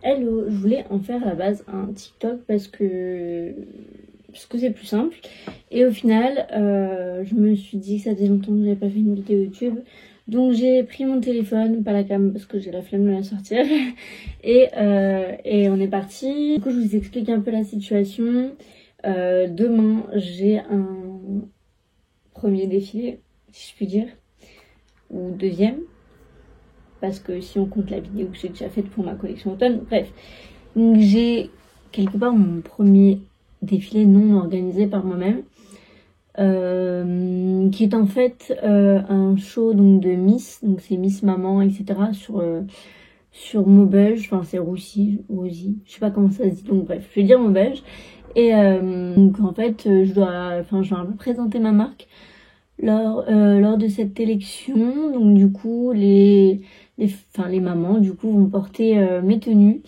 Hello, je voulais en faire à la base un TikTok parce que c'est plus simple. Et au final, je me suis dit que ça faisait longtemps que j'avais pas fait une vidéo YouTube. Donc j'ai pris mon téléphone, pas la cam parce que j'ai la flemme de la sortir. Et on est parti. Du coup, je vous explique un peu la situation. Demain, j'ai un premier défilé, si je puis dire, ou deuxième. Parce que si on compte la vidéo que j'ai déjà faite pour ma collection automne, bref. Donc j'ai quelque part mon premier défilé non organisé par moi-même. Qui est en fait un show donc de Miss, donc c'est Miss Maman, etc. sur Maubeuge, enfin c'est Roussy, je sais pas comment ça se dit, donc bref, je vais dire Maubeuge. Et donc en fait je dois présenter ma marque lors de cette élection. Donc du coup les mamans du coup vont porter mes tenues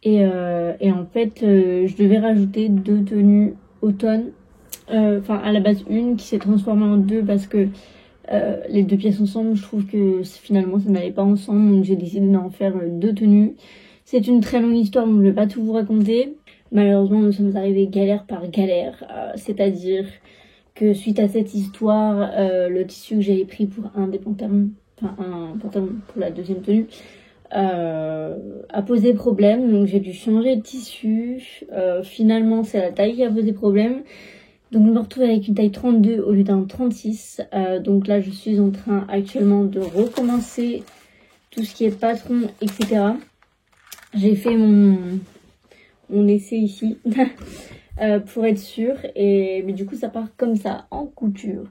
et en fait je devais rajouter 2 tenues automne, à la base une qui s'est transformée en 2 parce que les 2 pièces ensemble, je trouve que finalement ça n'allait pas ensemble, donc j'ai décidé d'en faire 2 tenues. C'est une très longue histoire, donc je ne vais pas tout vous raconter. Malheureusement nous sommes arrivés galère par galère, c'est-à-dire que suite à cette histoire, le tissu que j'avais pris pour un pantalon pour la deuxième tenue a posé problème, donc j'ai dû changer de tissu. Finalement c'est la taille qui a posé problème, donc je me retrouve avec une taille 32 au lieu d'un 36. Donc là je suis en train actuellement de recommencer tout ce qui est patron, etc. J'ai fait mon essai ici pour être sûre, mais du coup ça part comme ça en couture.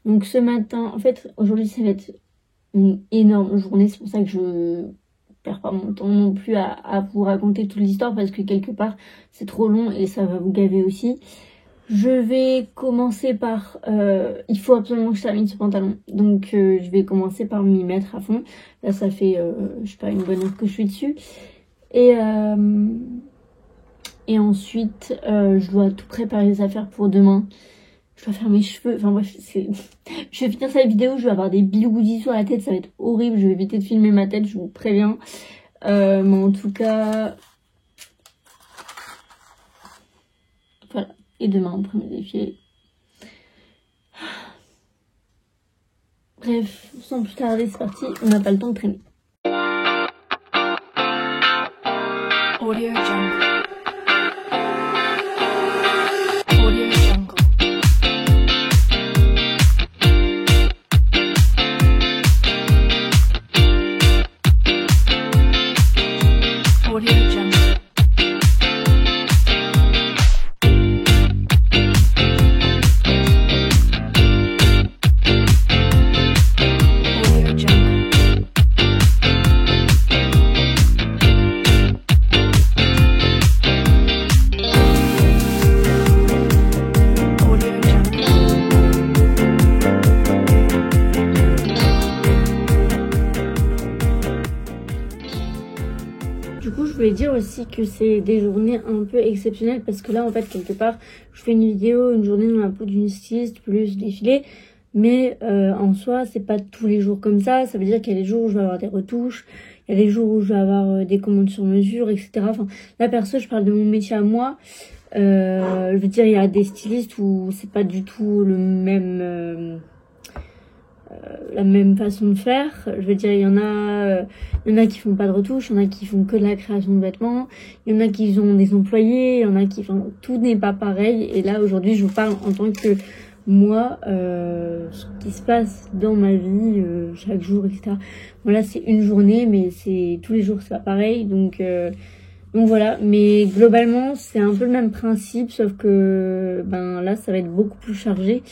Donc ce matin, en fait aujourd'hui ça va être une énorme journée, c'est pour ça que je perds pas mon temps non plus à vous raconter toute l'histoire, parce que quelque part c'est trop long et ça va vous gaver aussi. Je vais commencer par il faut absolument que je termine ce pantalon, donc je vais commencer par m'y mettre à fond. Là ça fait je sais pas, une bonne heure que je suis dessus, et ensuite je dois tout préparer les affaires pour demain. Je dois faire mes cheveux, enfin bref, je vais finir cette vidéo, je vais avoir des bigoudis sur la tête, ça va être horrible, je vais éviter de filmer ma tête, je vous préviens. Mais en tout cas, voilà. Et demain, premier défilé. Bref, sans plus tarder, c'est parti, on n'a pas le temps de traîner. Audio Jungle. Du coup, je voulais dire aussi que c'est des journées un peu exceptionnelles, parce que là, en fait, quelque part, je fais une vidéo, une journée dans la peau d'une styliste, plus défilé, mais en soi, c'est pas tous les jours comme ça. Ça veut dire qu'il y a des jours où je vais avoir des retouches, il y a des jours où je vais avoir des commandes sur mesure, etc. Enfin, là, perso, je parle de mon métier à moi. Je veux dire, il y a des stylistes où c'est pas du tout le même... la même façon de faire. Je veux dire, il y en a qui font pas de retouche, il y en a qui font que de la création de vêtements, il y en a qui ont des employés, il y en a qui... Enfin, tout n'est pas pareil. Et là, aujourd'hui, je vous parle en tant que moi, ce qui se passe dans ma vie, chaque jour, etc. Voilà, c'est une journée, mais c'est tous les jours, c'est pas pareil. Donc voilà, mais globalement, c'est un peu le même principe, sauf que là, ça va être beaucoup plus chargé.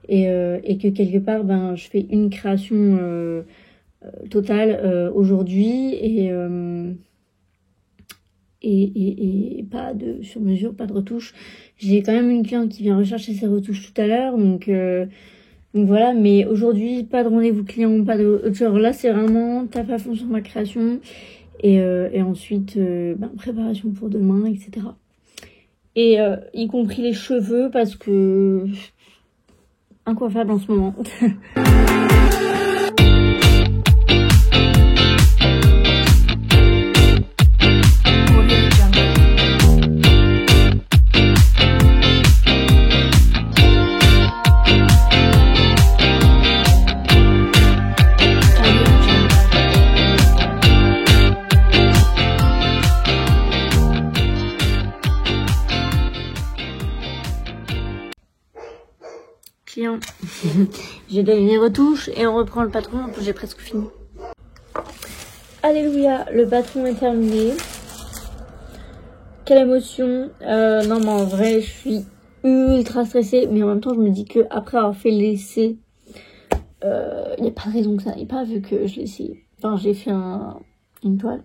Et que quelque part je fais une création totale aujourd'hui, et pas de sur mesure, pas de retouche. J'ai quand même une cliente qui vient rechercher ses retouches tout à l'heure, donc voilà. Mais aujourd'hui, pas de rendez-vous client, pas de genre, là c'est vraiment taf à fond sur ma création, et ensuite préparation pour demain, etc. Et y compris les cheveux, parce que incoiffable en ce moment. client. J'ai donné les retouches et on reprend le patron. J'ai presque fini. Alléluia, le patron est terminé. Quelle émotion. Non mais en vrai, je suis ultra stressée. Mais en même temps, je me dis que après avoir fait l'essai, il n'y a pas de raison que ça n'aille pas vu que je l'ai essayé. Enfin, j'ai fait une toile.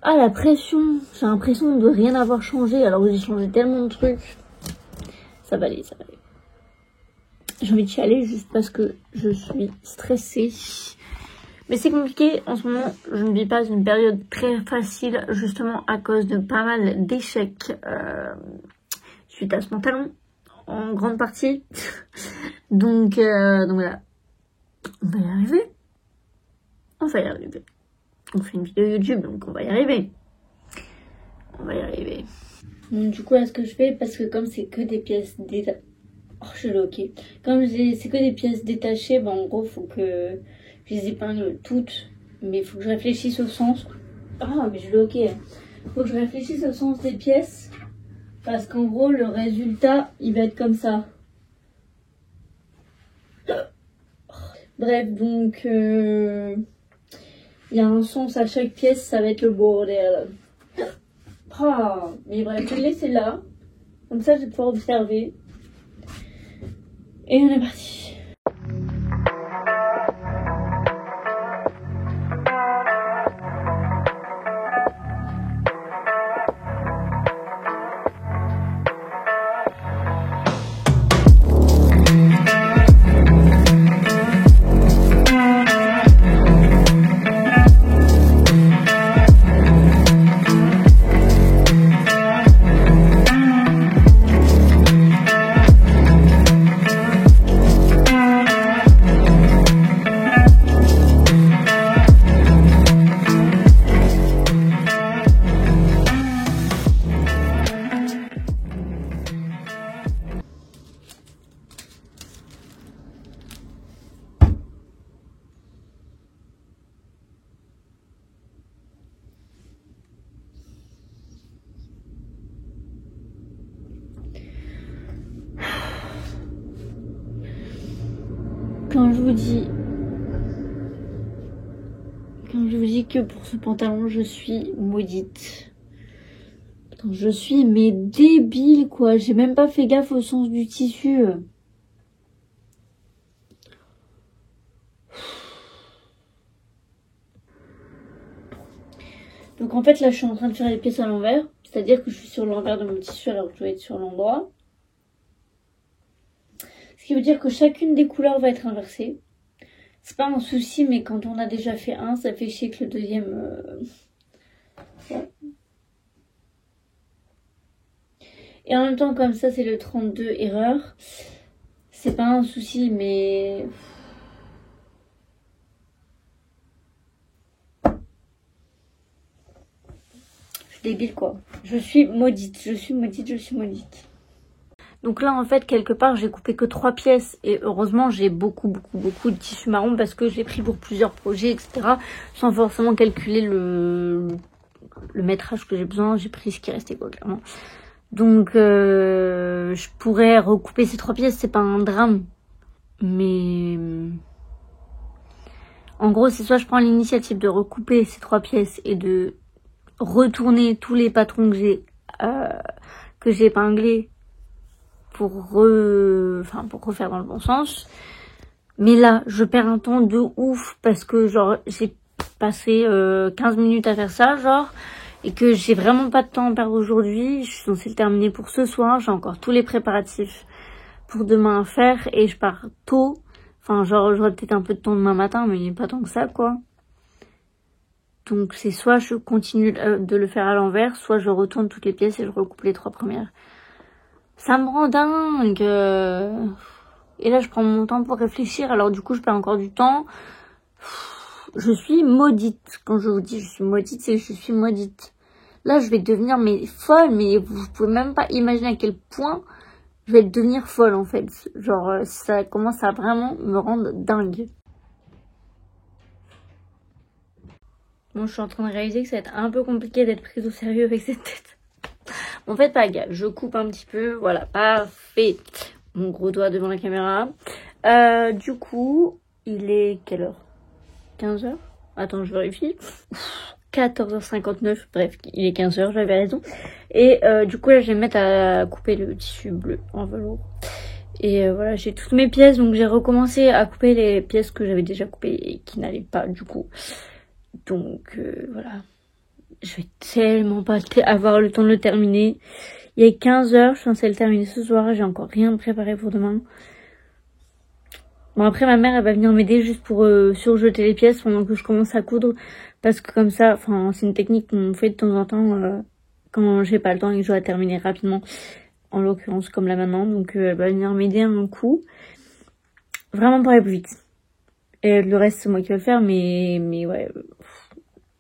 Ah, la pression. J'ai l'impression de rien avoir changé alors que j'ai changé tellement de trucs. Ça va aller, ça va aller. J'ai envie de chialer juste parce que je suis stressée. Mais c'est compliqué en ce moment. Je ne vis pas une période très facile justement à cause de pas mal d'échecs suite à ce pantalon en grande partie. donc voilà. On va y arriver. On va y arriver. On fait une vidéo YouTube donc on va y arriver. On va y arriver. Donc, du coup là ce que je fais, parce que comme c'est que des pièces détachées. Oh, je suis bloquée. Comme c'est que des pièces détachées, en gros, faut que je les épingle toutes. Mais il faut que je réfléchisse au sens. Ah, mais je suis bloquée. Faut que je réfléchisse au sens des pièces. Parce qu'en gros, le résultat, il va être comme ça. Bref, donc, il y a un sens à chaque pièce, ça va être le bordel. Ah, mais bref, je vais le laisser là. Comme ça, je vais pouvoir observer. Et on est parti. Quand je vous dis que pour ce pantalon, je suis maudite. Attends, je suis mais débile quoi. J'ai même pas fait gaffe au sens du tissu. Donc en fait là, je suis en train de faire les pièces à l'envers. C'est-à-dire que je suis sur l'envers de mon tissu alors que je dois être sur l'endroit. Ce qui veut dire que chacune des couleurs va être inversée. C'est pas un souci, mais quand on a déjà fait un, ça fait chier que le deuxième... Ouais. Et en même temps, comme ça, c'est le 32 erreur. C'est pas un souci, mais... Je suis débile, quoi. Je suis maudite, je suis maudite, je suis maudite. Donc là, en fait, quelque part, j'ai coupé que 3 pièces. Et heureusement, j'ai beaucoup de tissu marron parce que j'ai pris pour plusieurs projets, etc. Sans forcément calculer le métrage que j'ai besoin. J'ai pris ce qui restait, quoi, clairement. Donc, je pourrais recouper ces 3 pièces. C'est pas un drame. Mais... En gros, c'est soit je prends l'initiative de recouper ces 3 pièces et de retourner tous les patrons que j'ai épinglés pour refaire dans le bon sens. Mais là, je perds un temps de ouf parce que genre j'ai passé 15 minutes à faire ça, genre, et que j'ai vraiment pas de temps à perdre aujourd'hui. Je suis censée le terminer pour ce soir. J'ai encore tous les préparatifs pour demain à faire et je pars tôt. Enfin, genre, j'aurai peut-être un peu de temps demain matin, mais pas tant que ça, quoi. Donc, c'est soit je continue de le faire à l'envers, soit je retourne toutes les pièces et je recoupe les 3 premières. Ça me rend dingue. Et là, je prends mon temps pour réfléchir. Alors, du coup, je perds encore du temps. Je suis maudite. Quand je vous dis je suis maudite, c'est que je suis maudite. Là, je vais devenir mais folle. Mais vous pouvez même pas imaginer à quel point je vais devenir folle, en fait. Genre, ça commence à vraiment me rendre dingue. Bon, je suis en train de réaliser que ça va être un peu compliqué d'être prise au sérieux avec cette tête. En fait, pas gaffe, je coupe un petit peu, voilà, parfait. Mon gros doigt devant la caméra. Du coup, il est quelle heure? 15h? Attends, je vérifie. 14h59, bref, il est 15h, j'avais raison. Et du coup, là, je vais me mettre à couper le tissu bleu en velours. Et voilà, j'ai toutes mes pièces, donc j'ai recommencé à couper les pièces que j'avais déjà coupées et qui n'allaient pas, du coup. Donc, voilà. Je vais tellement pas avoir le temps de le terminer. Il est 15h, je suis censée le terminer ce soir, j'ai encore rien préparé pour demain. Bon, après, ma mère, elle va venir m'aider juste pour surjeter les pièces pendant que je commence à coudre. Parce que comme ça, enfin, c'est une technique qu'on fait de temps en temps quand j'ai pas le temps et que je dois terminer rapidement. En l'occurrence, comme là maintenant. Donc, elle va venir m'aider un coup. Vraiment pour aller plus vite. Et le reste, c'est moi qui vais le faire, mais ouais.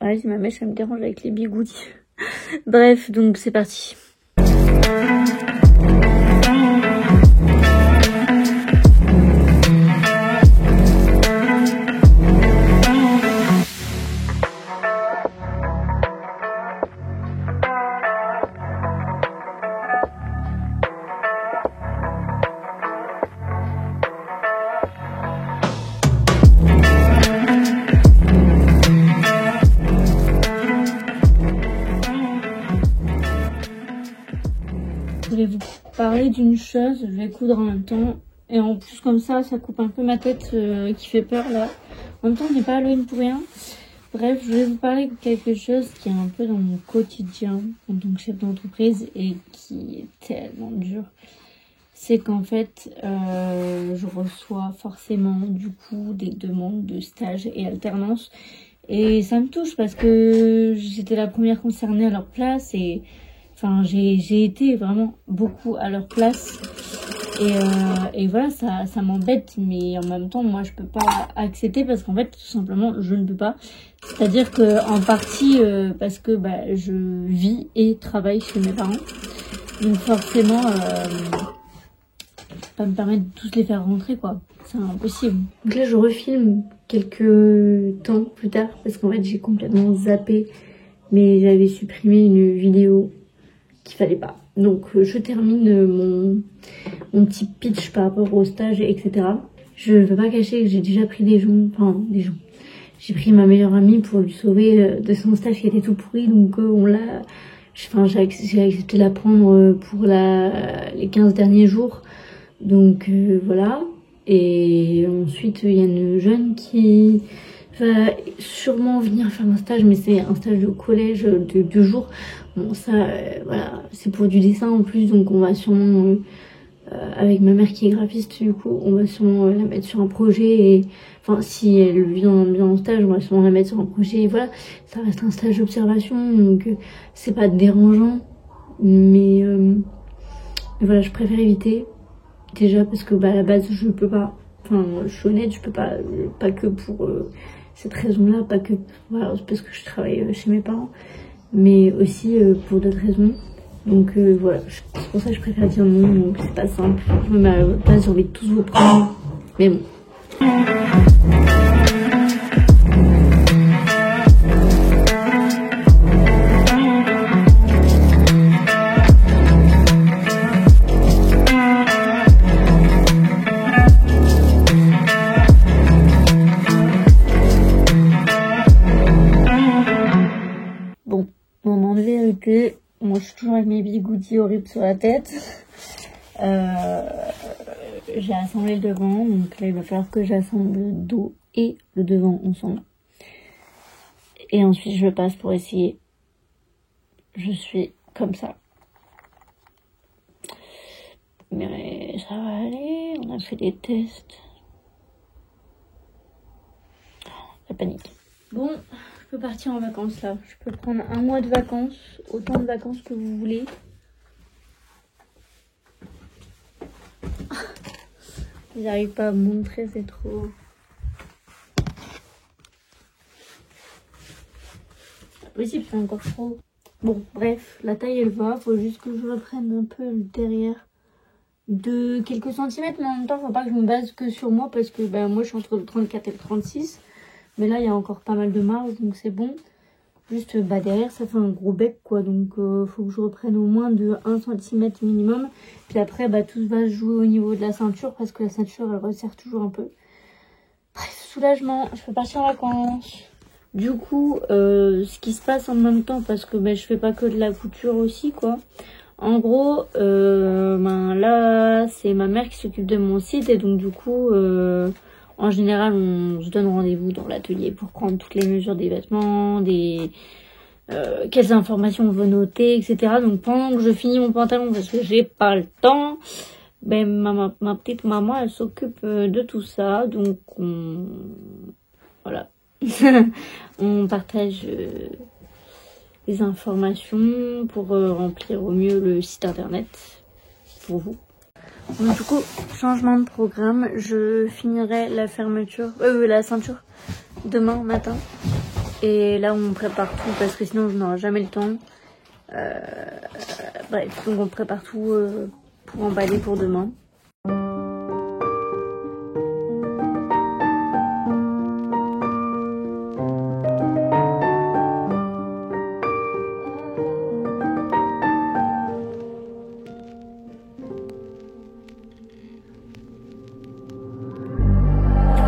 Vas-y, ma mèche, ça me dérange avec les bigoudis. Bref, donc c'est parti. Je vais vous parler d'une chose, je vais coudre en même temps. Et en plus comme ça coupe un peu ma tête qui fait peur là. En même temps, on n'est pas Halloween pour rien. Bref, je vais vous parler de quelque chose qui est un peu dans mon quotidien en tant que chef d'entreprise et qui est tellement dur. C'est qu'en fait, je reçois forcément du coup des demandes de stage et alternance. Et ça me touche parce que j'étais la première concernée à leur place et enfin j'ai été vraiment beaucoup à leur place. Et voilà, ça m'embête, mais en même temps, moi, je peux pas accepter parce qu'en fait, tout simplement, je ne peux pas. C'est-à-dire que en partie, parce que je vis et travaille chez mes parents. Donc forcément, pas me permettre de tous les faire rentrer, quoi. C'est impossible. Donc là, je refilme quelques temps plus tard parce qu'en fait, j'ai complètement zappé. Mais j'avais supprimé une vidéo qu'il fallait pas. Donc je termine mon petit pitch par rapport au stage, etc. Je ne veux pas cacher que j'ai déjà pris des gens. J'ai pris ma meilleure amie pour lui sauver de son stage qui était tout pourri. Donc j'ai accepté de la prendre pour les 15 derniers jours. Donc voilà. Et ensuite il y a une jeune qui va sûrement venir faire un stage, mais c'est un stage de collège de 2 jours. Bon ça, voilà, c'est pour du dessin en plus, donc on va sûrement, avec ma mère qui est graphiste du coup, on va sûrement la mettre sur un projet et, enfin si elle vient bien en stage, on va sûrement la mettre sur un projet et voilà, ça reste un stage d'observation, donc c'est pas dérangeant, mais voilà, je préfère éviter, déjà parce que à la base je peux pas, enfin je suis honnête, je peux pas que pour cette raison-là, pas que voilà, parce que je travaille chez mes parents, mais aussi pour d'autres raisons. Donc voilà, c'est pour ça que je préfère dire non, donc c'est pas simple. Je me mets à votre place, j'ai envie de tous vous prendre, mais bon. Moment de vérité, moi je suis toujours avec mes bigoudis horribles sur la tête. J'ai assemblé le devant, donc là il va falloir que j'assemble le dos et le devant ensemble. Et ensuite je passe pour essayer. Je suis comme ça. Mais ça va aller, on a fait des tests. La panique. Bon, je peux partir en vacances là. Je peux prendre 1 mois de vacances, autant de vacances que vous voulez. J'arrive pas à me montrer, c'est trop... C'est pas possible, c'est encore trop... Bon, bref, la taille elle va, faut juste que je reprenne un peu le derrière de quelques centimètres, mais en même temps, faut pas que je me base que sur moi parce que moi je suis entre le 34 et le 36. Mais là, il y a encore pas mal de marge, donc c'est bon. Juste bah derrière ça fait un gros bec quoi, donc faut que je reprenne au moins de 1 cm minimum. Puis après bah tout va se jouer au niveau de la ceinture parce que la ceinture elle resserre toujours un peu. Bref, soulagement, je peux partir en vacances. Du coup ce qui se passe en même temps, parce que bah, je fais pas que de la couture aussi quoi. En gros ben là c'est ma mère qui s'occupe de mon site, et donc du coup en général on se donne rendez-vous dans l'atelier pour prendre toutes les mesures des vêtements, des quelles informations on veut noter, etc. Donc pendant que je finis mon pantalon parce que j'ai pas le temps, ben ma petite maman elle s'occupe de tout ça, donc voilà. On partage les informations pour remplir au mieux le site internet pour vous. Donc du coup, changement de programme, je finirai la fermeture, la ceinture demain matin. Et là on prépare tout parce que sinon je n'aurai jamais le temps. Bref, donc on prépare tout pour emballer pour demain.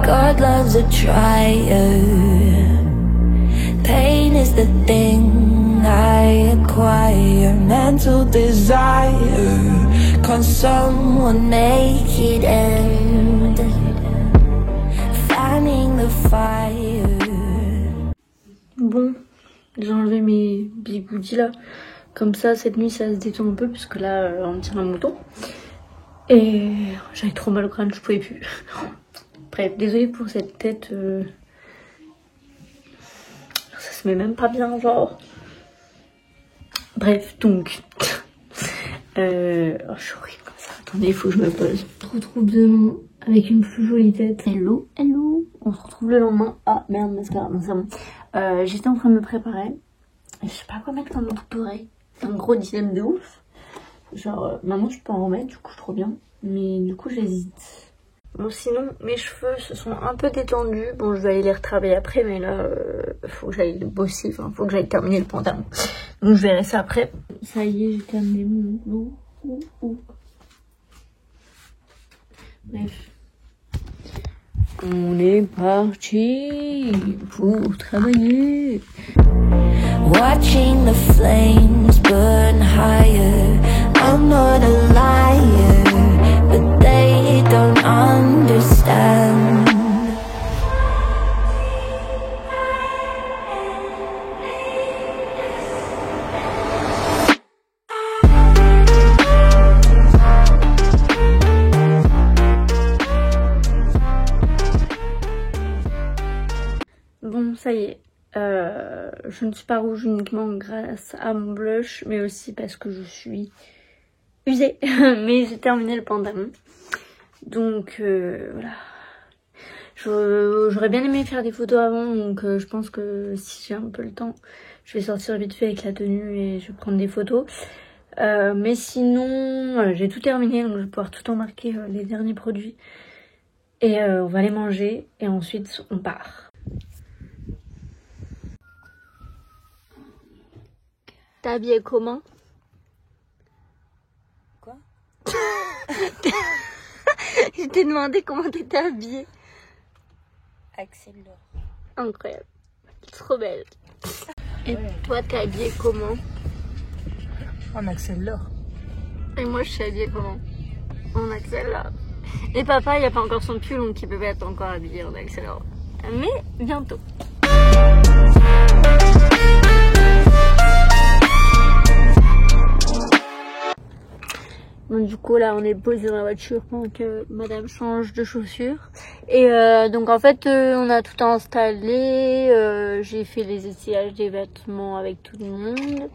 God loves a trier. Pain is the thing I acquire. Mental desire. Can someone make it end? Fanning the fire. Bon, j'ai enlevé mes bigoudis là. Comme ça, cette nuit, ça se détend un peu parce que là, on tient un mouton. Et j'avais trop mal au crâne, je pouvais plus. Bref, désolée pour cette tête. Ça se met même pas bien, genre. Bref, donc. Oh, je suis horrible comme ça. Attendez, il faut que je me pose. On se retrouve demain avec une plus jolie tête. Hello, hello. On se retrouve le lendemain. Ah merde, mascara, non, c'est bon. J'étais en train de me préparer. Je sais pas quoi mettre comme boucle d'oreille. C'est un gros dilemme de ouf. Genre, maman, je peux en remettre, du coup, trop bien. Mais du coup, j'hésite. Bon, sinon, mes cheveux se sont un peu détendus. Bon, je vais aller les retravailler après, mais là, faut que j'aille bosser. Enfin, faut que j'aille terminer le pantalon. Donc, je verrai ça après. Ça y est, j'ai terminé mon boulot. Bref. On est parti pour travailler. Watching the flames burn higher. I'm not a liar, but they don't understand. Bon, ça y est. Je ne suis pas rouge uniquement grâce à mon blush, mais aussi parce que je suis usée. Mais j'ai terminé le pantalon. Donc voilà. J'aurais bien aimé faire des photos avant, donc je pense que si j'ai un peu le temps, je vais sortir vite fait avec la tenue et je vais prendre des photos. Mais sinon, voilà, j'ai tout terminé, donc je vais pouvoir tout embarquer les derniers produits. Et on va les manger et ensuite on part. T'es habillée comment? Quoi? Je t'ai demandé comment t'étais habillée. Axel Laure. Incroyable. Trop belle. Et toi, t'es habillée comment? En Axel Laure. Et moi, je suis habillée comment? En Axel Laure. Et papa, il n'y a pas encore son pull, donc il peut pas être encore habillé en Axel Laure. Mais bientôt. Donc du coup là on est posé dans la voiture pendant que madame change de chaussures. Et donc en fait on a tout installé, j'ai fait les essayages des vêtements avec tout le monde.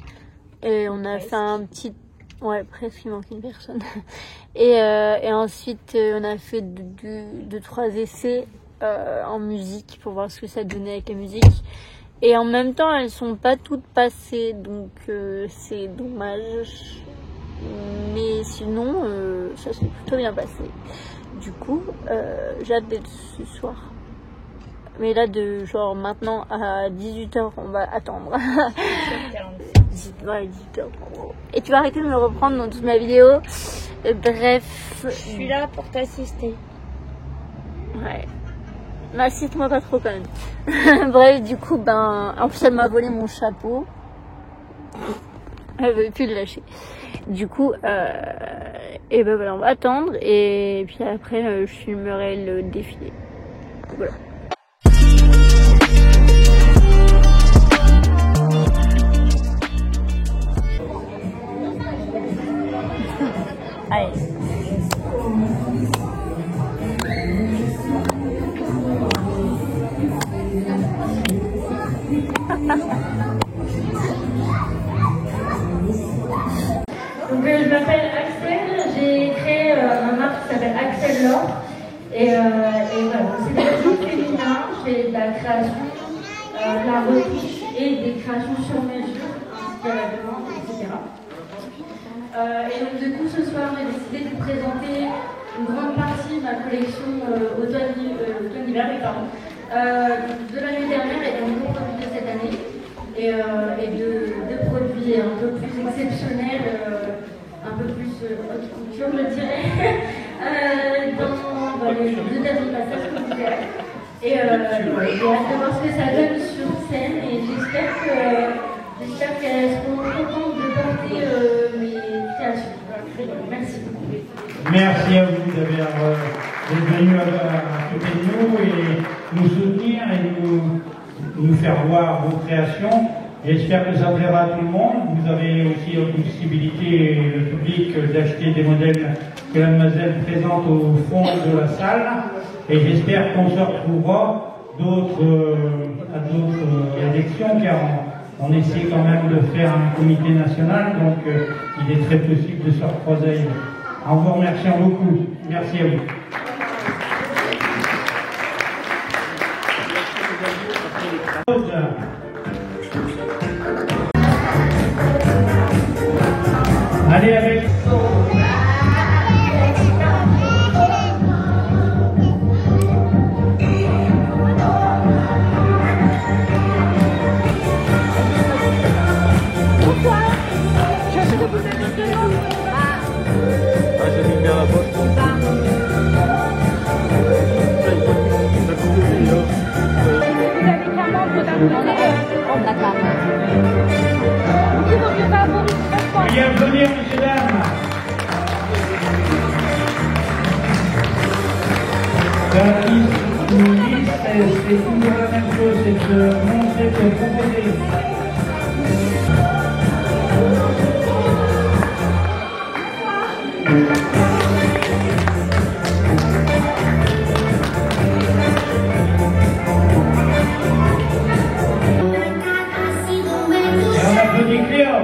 Et on a fait un petit... Ouais, presque, il manque une personne. Et ensuite on a fait 2-3 essais en musique pour voir ce que ça donnait avec la musique. Et en même temps elles sont pas toutes passées, donc c'est dommage. Mais sinon, ça s'est plutôt bien passé. Du coup, j'ai hâte d'être ce soir Mais là, de genre maintenant à 18h, on va attendre. Ouais, 18h. Et tu vas arrêter de me reprendre dans toute ma vidéo. Bref. Je suis là pour t'assister. Ouais. N'assiste-moi pas trop quand même. Bref, du coup, en plus, elle m'a volé mon chapeau. Elle veut plus le lâcher. Du coup, et ben voilà, on va attendre. Et puis après, je filmerai le défilé. Voilà. Allez. Donc je m'appelle Axel, j'ai créé ma marque qui s'appelle Axel Laure et voilà, c'est des vêtements féminins, je fais de la création, de la retouche et des créations sur mesure, ainsi qu'à la demande, etc. Et donc du coup ce soir j'ai décidé de vous présenter une grande partie de ma collection automne-hiver de l'année dernière et des nouveaux produits de cette année. Et de produits un peu plus exceptionnels, un peu plus haute couture, je dirais, dans les deux derniers passages que vous verrez. Et j'ai hâte de voir ce que ça donne sur scène et j'espère qu'elles seront contentes de porter mes créations. Merci beaucoup. Merci à vous d'être venus à côté de nous et nous soutenir et nous faire voir vos créations. J'espère que ça plaira à tout le monde. Vous avez aussi la possibilité, le public, d'acheter des modèles que la demoiselle présente au fond de la salle. Et j'espère qu'on se retrouvera à d'autres élections, car on essaie quand même de faire un comité national, donc il est très possible de se recroiser. En vous remerciant beaucoup. Merci à vous. Allez avec. Bienvenue, messieurs, dames. La liste, c'est toujours la même chose, c'est de montrer, de proposer. Et on applaudit Cléo,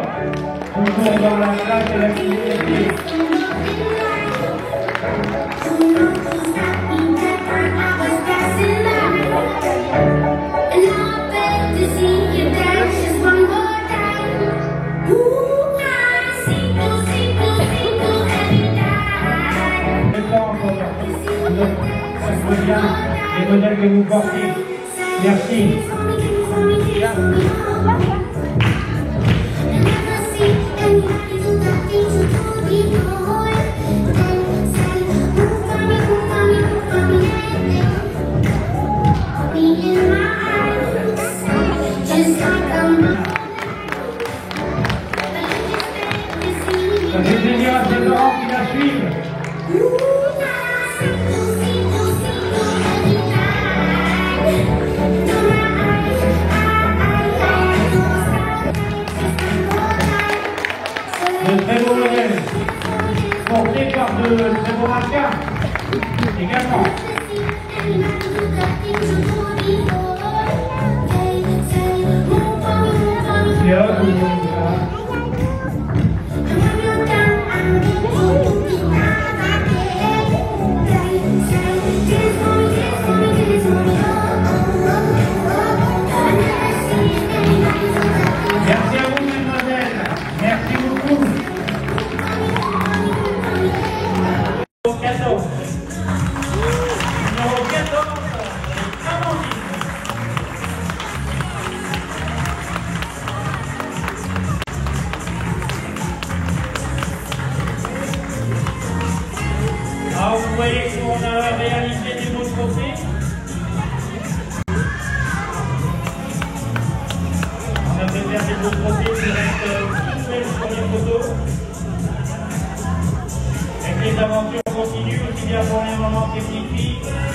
toujours dans la classe et la fidélité. Les modèles que vous portez. Merci. Ça fait plaisir à ses parents qui la suivent. De très beaux modèles, portés par de très beaux marqueurs également. Merci à vous, mesdemoiselles. Merci beaucoup. Numéro 14. Numéro 14, Amandine. de l'autre côté, il reste une belle première photo. Et que les aventures continuent aussi bien pour les moments techniques.